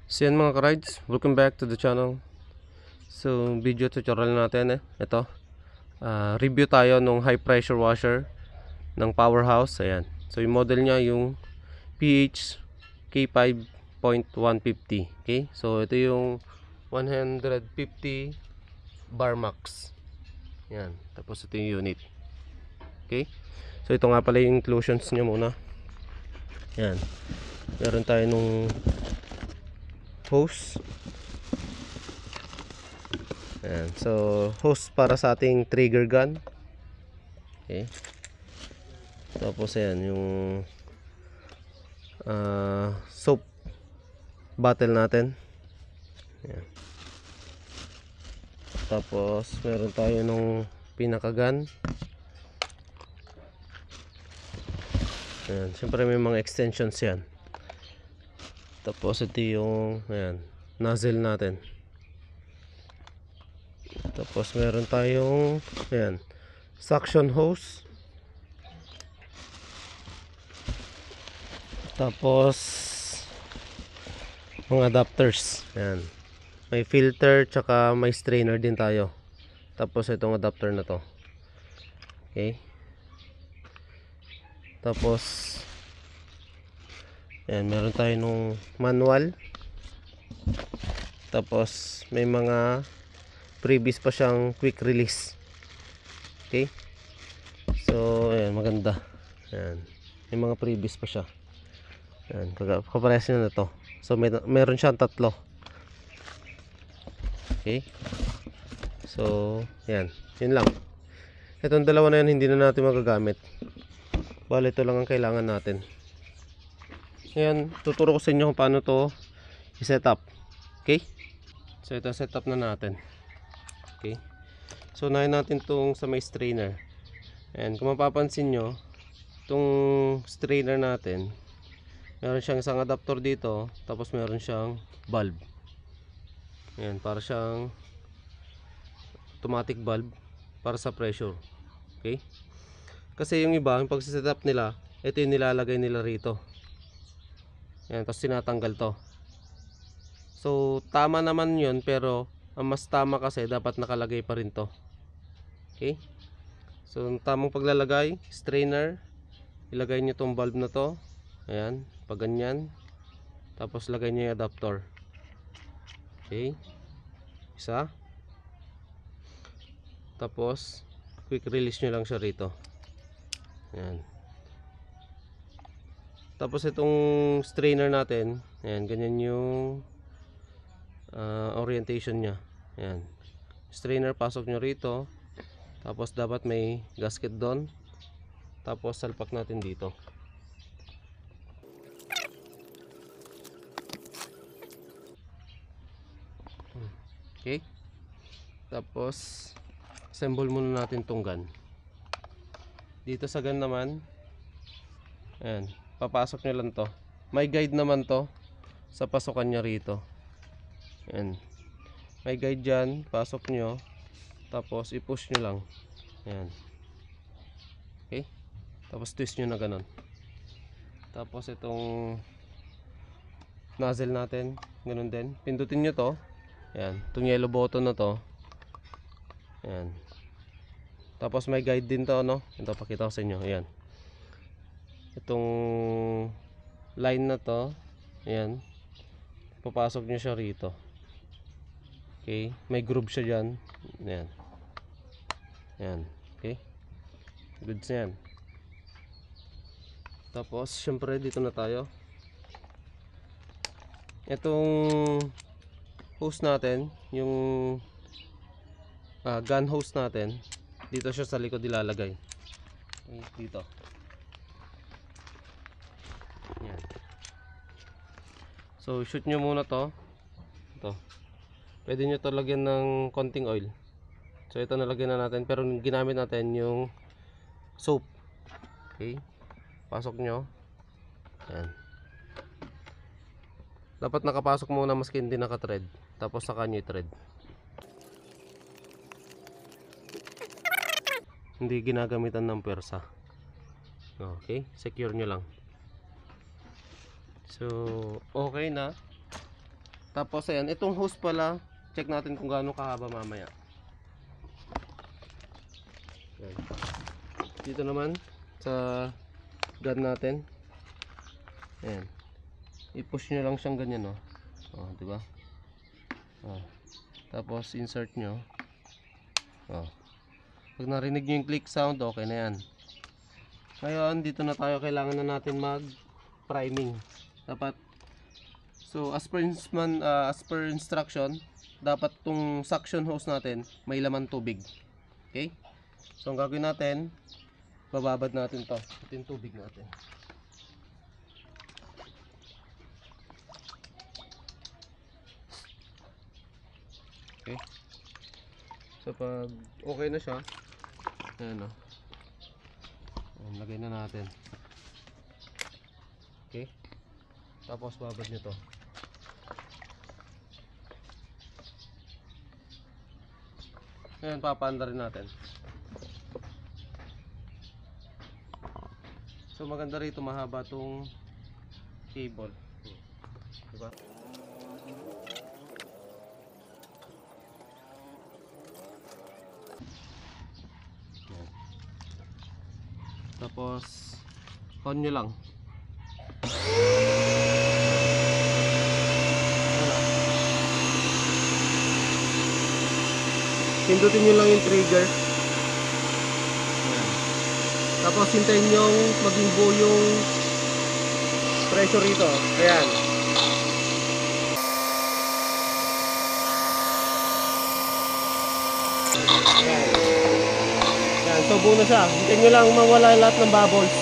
So yan mga ka-rides, welcome back to the channel. So video tutorial natin ito. Review tayo nung high pressure washer ng Powerhouse. Ayan. So yung model niya yung PH K5.150. Okay? So ito yung 150 bar max. Yan. Tapos ito yung unit. Okay? So ito nga pala yung inclusions niya muna. Yan. Meron tayo nung hose. Ayan. So hose para sa ating trigger gun. Okay. Tapos ayan yung soap bottle natin. Ayan. Tapos meron tayo nung pinaka gun. Ayan. Siyempre may mga extensions yan. Tapos ito yung ayan, nozzle natin. Tapos meron tayong ayan, suction hose. Tapos mga adapters. Ayan. May filter tsaka may strainer din tayo. Tapos itong adapter na to. Okay. Tapos ayan, meron tayo nung manual. Tapos may mga previous pa siyang quick release. Okay. So ayan, maganda. Ayan. May mga previous pa siya. Ayan, kaparehas na to. So meron siyang tatlo. Okay. So ayan, yun lang. Itong dalawa na yan hindi na natin magagamit. Bale ito lang ang kailangan natin. Ngayon, tuturo ko sa inyo kung paano to i-set up. Okay? So ito, set up na natin. Okay? So unahin natin itong sa may strainer. Ayan, kung mapapansin nyo, itong strainer natin, meron siyang isang adapter dito, tapos meron siyang valve. Ayan, para siyang automatic valve para sa pressure. Okay? Kasi yung iba, yung pag-set up nila, ito yung nilalagay nila rito. Ayan, tapos tinatanggal to. So tama naman yun, pero ang mas tama kasi dapat nakalagay pa rin to. Okay? So tamang paglalagay, strainer, ilagay nyo tong valve na to. Ayan, pag ganyan. Tapos lagay nyo yung adapter. Okay? Isa. Tapos quick release nyo lang siya rito. Ayan. Tapos itong strainer natin, ayan, ganyan yung orientation nya. Ayan. Strainer, pasok nyo rito. Tapos dapat may gasket doon. Tapos salpak natin dito. Okay. Tapos assemble muna natin tong gun. Dito sa gun naman, ayan, papasok nyo lang to. May guide naman to sa pasukan nya rito. Ayan. May guide dyan, pasok nyo. Tapos i-push nyo lang. Ayan. Okay. Tapos twist nyo na ganun. Tapos itong nozzle natin, ganun din. Pindutin nyo to. Ayan. Itong yellow button na to. Ayan. Tapos may guide din to, no? Ito, pakita ko sa inyo. Ayan. Itong line na to. Ayan. Papasok nyo siya rito. Okay. May groove siya dyan. Ayan. Ayan. Okay. Goods na yan. Tapos, syempre, dito na tayo. Itong hose natin, yung gun hose natin, dito siya sa likod ilalagay. Dito. Ayan. So, shoot nyo muna to. Ito. Pwede nyo to lagyan ng konting oil. So, ito nalagyan na natin. Pero ginamit natin yung soap. Okay. Pasok nyo. Ayan. Dapat nakapasok muna maski hindi naka-thread. Tapos saka nyo i-thread. Hindi ginagamitan ng pwersa. Okay. Secure nyo lang. So, okay na. Tapos ayan, itong hose pala, check natin kung gaano kahaba mamaya. Ayan. Dito naman sa gun natin. Ayan. I-push nyo lang siyang ganyan, oh. Oh, di ba? Oh. Tapos insert nyo. Oh. Pag narinig nyo yung click sound, okay na yan. Ngayon, dito na tayo, kailangan na natin mag priming. Dapat, so as per instruction, dapat tong suction hose natin may laman tubig. Okay? So ang gagawin natin, bababad natin to. Ito yung tubig natin. Okay? So pag okay na siya, ayan o. Lagay na natin. Okay? Tapos babad nyo to. Ngayon papaanda rin natin. So maganda rito, mahaba tong cable. Diba? Tapos on nyo lang. Pindutin nyo lang yung trigger. Ayan. Tapos hintayin nyo maging buo yung pressure rito. Ayan. Ayan. Ayan. So buo na siya. Hintayin nyo lang mawala lahat ng bubbles.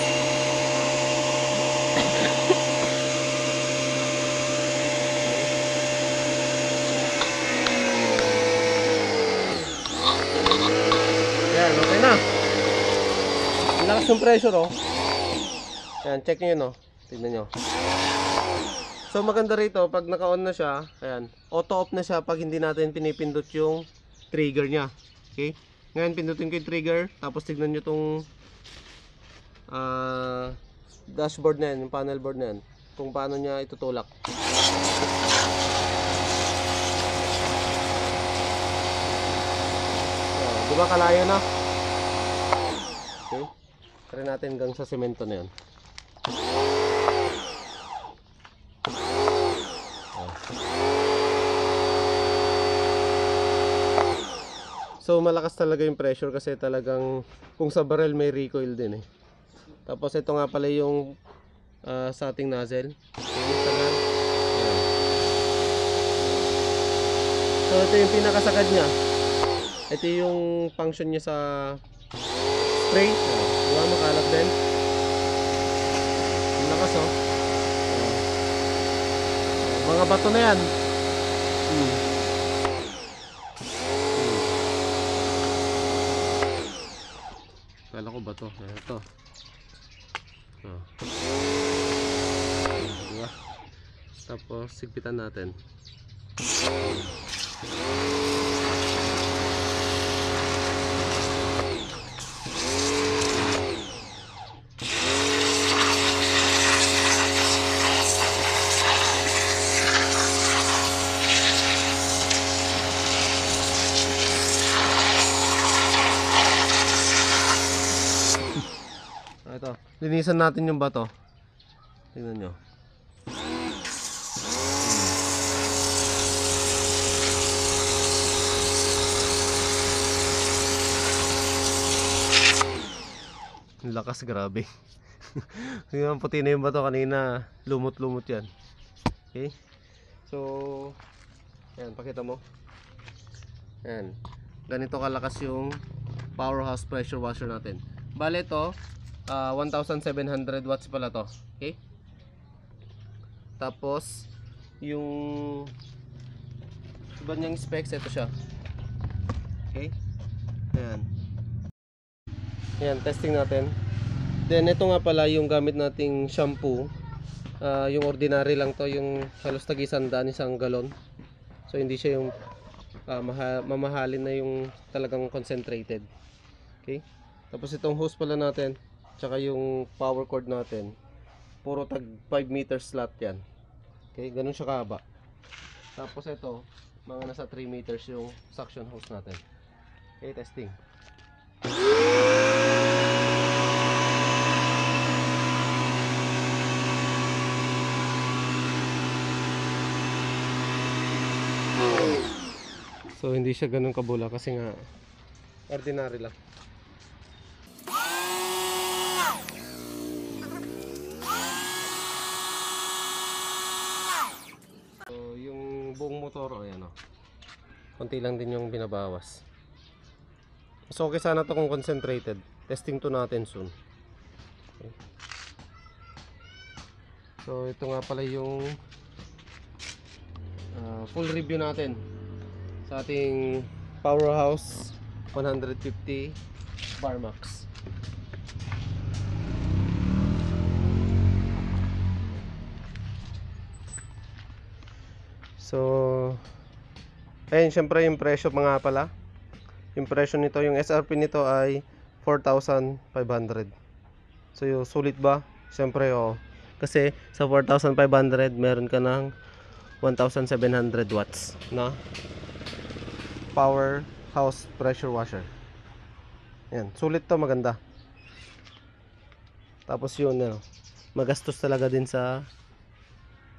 Okay na. Lakas yung pressure, oh. Ayan, check nyo yun, oh. Tignan nyo. So maganda rito, pag naka-on na siya, ayan, auto-off na siya pag hindi natin pinipindot yung trigger nya. Okay? Ngayon, pindutin ko yung trigger, tapos tignan nyo tong dashboard na yan, yung panel board na yan, kung paano nya itutulak. Diba kalayo na? Okay. Try natin hanggang sa semento na yan. So malakas talaga yung pressure kasi talagang kung sa barrel may recoil din eh. Tapos ito nga pala yung sa ating nozzle. So ito yung pinakasagad niya. Ito yung function niya sa spray. Diba, makalat din. Ang lakas, oh. Mga bato na yan. Kala ko bato. Ito. Diba? Tapos sigpitan natin. Ito, linisan natin yung bato. Tingnan nyo. Lakas, grabe. Yung puti na yung bato kanina, lumot-lumot yan. Okay? So, ayan, pakita mo. Ayan. Ganito kalakas yung powerhouse pressure washer natin. Bale ito, 1700 watts pala to. Okay? Tapos yung iba niyang specs, ito siya. Okay? Ayan. Ayan, testing natin. Then ito nga pala yung gamit nating shampoo. Yung ordinary lang to, yung halos tag 100, isang galon. So hindi siya yung mamahalin na yung talagang concentrated. Okay? Tapos itong hose pala natin, tsaka yung power cord natin, puro tag 5 meter slot yan. Okay, ganun siya kahaba. Tapos ito, mga nasa 3 meters yung suction hose natin. Okay, testing. So hindi siya ganun kabula kasi nga ordinary lang. So yung buong motor, ayan o. Konti lang din yung binabawas. So okay sana to kung concentrated. Testing to natin soon. Okay. So ito nga pala yung full review natin sa ating Powerhouse 150 bar max. So ayun, syempre yung presyo mga pala. Yung presyo nito, yung SRP nito ay 4,500. So yung sulit ba? Syempre oo. Kasi sa 4,500 meron ka ng 1,700 watts na Powerhouse pressure washer. Yan, sulit to, maganda. Tapos yun, magastos talaga din sa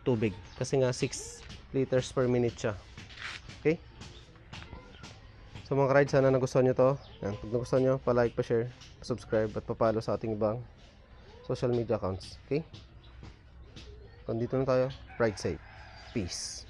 tubig kasi nga 6 liters per minute siya. Okay? So mga ka-ride, sana nagustuhan nyo to. Yan, pag nagustuhan nyo, pa-like, pa-share, pa-subscribe at pa-follow sa ating ibang social media accounts. Okay? Kung dito na tayo, ride safe. Peace.